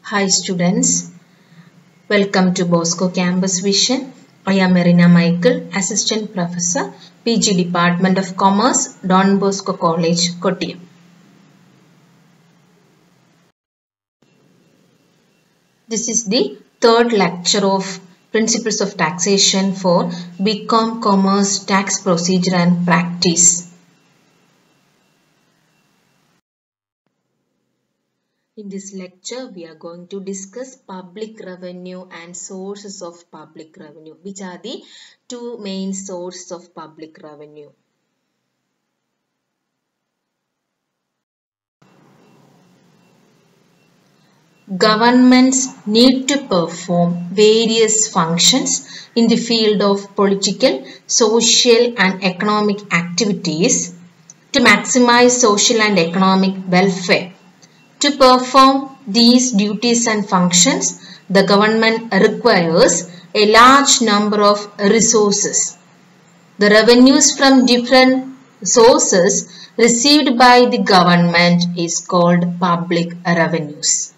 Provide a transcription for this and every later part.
Hi students, welcome to Bosco Campus Vision. I am Marina Michael, Assistant Professor, PG Department of Commerce, Don Bosco College, Kottayam. This is the third lecture of Principles of Taxation for BCom Commerce Tax Procedure and Practice. In this lecture, we are going to discuss public revenue and sources of public revenue, which are the two main sources of public revenue. Governments need to perform various functions in the field of political, social and economic activities to maximize social and economic welfare. To perform these duties and functions, the government requires a large number of resources. The revenues from different sources received by the government is called public revenues.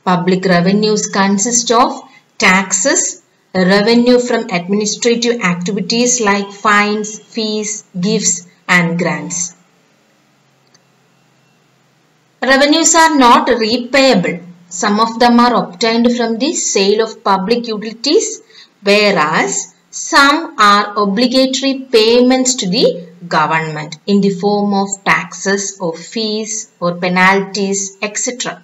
Public revenues consist of taxes, revenue from administrative activities like fines, fees, gifts and grants. Revenues are not repayable. Some of them are obtained from the sale of public utilities, whereas some are obligatory payments to the government in the form of taxes or fees or penalties, etc.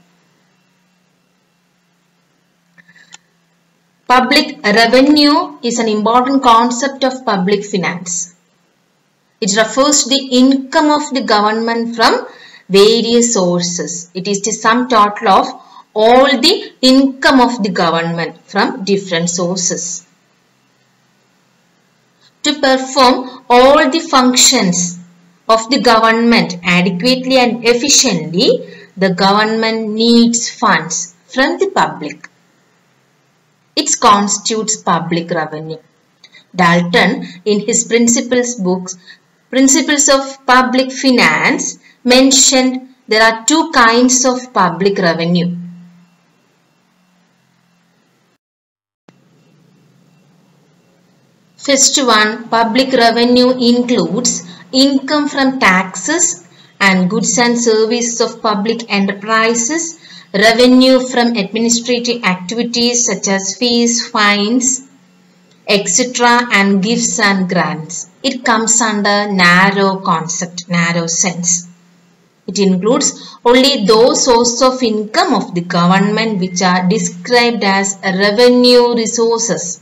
Public revenue is an important concept of public finance. It refers to the income of the government from various sources. It is the sum total of all the income of the government from different sources. To perform all the functions of the government adequately and efficiently, the government needs funds from the public. It constitutes public revenue. Dalton, in his Principles books, Principles of Public Finance, mentioned there are two kinds of public revenue. First one, public revenue includes income from taxes and goods and services of public enterprises, revenue from administrative activities such as fees, fines, etc. and gifts and grants. It comes under narrow concept, narrow sense. It includes only those sources of income of the government which are described as revenue resources.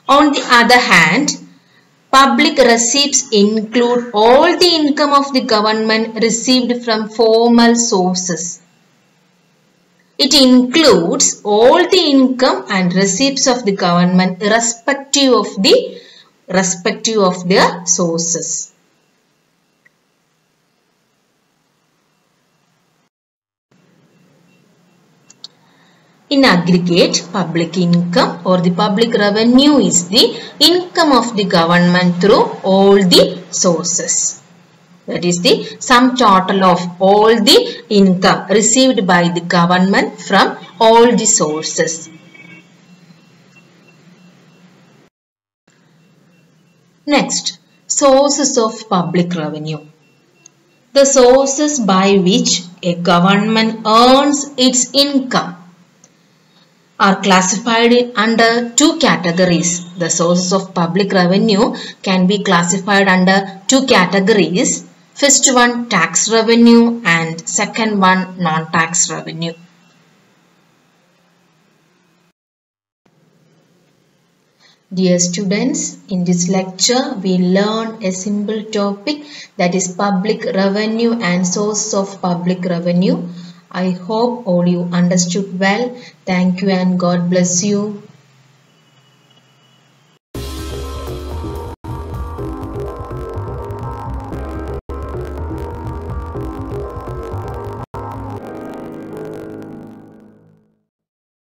On the other hand, public receipts include all the income of the government received from formal sources. It includes all the income and receipts of the government irrespective of their sources. In aggregate, public income or the public revenue is the income of the government through all the sources. That is the sum total of all the income received by the government from all the sources. Next, sources of public revenue. The sources by which a government earns its income are classified under two categories. The sources of public revenue can be classified under two categories. First one, tax revenue, and second one, non-tax revenue. Dear students, in this lecture we learned a simple topic, that is public revenue and sources of public revenue. I hope all you understood well. Thank you and God bless you.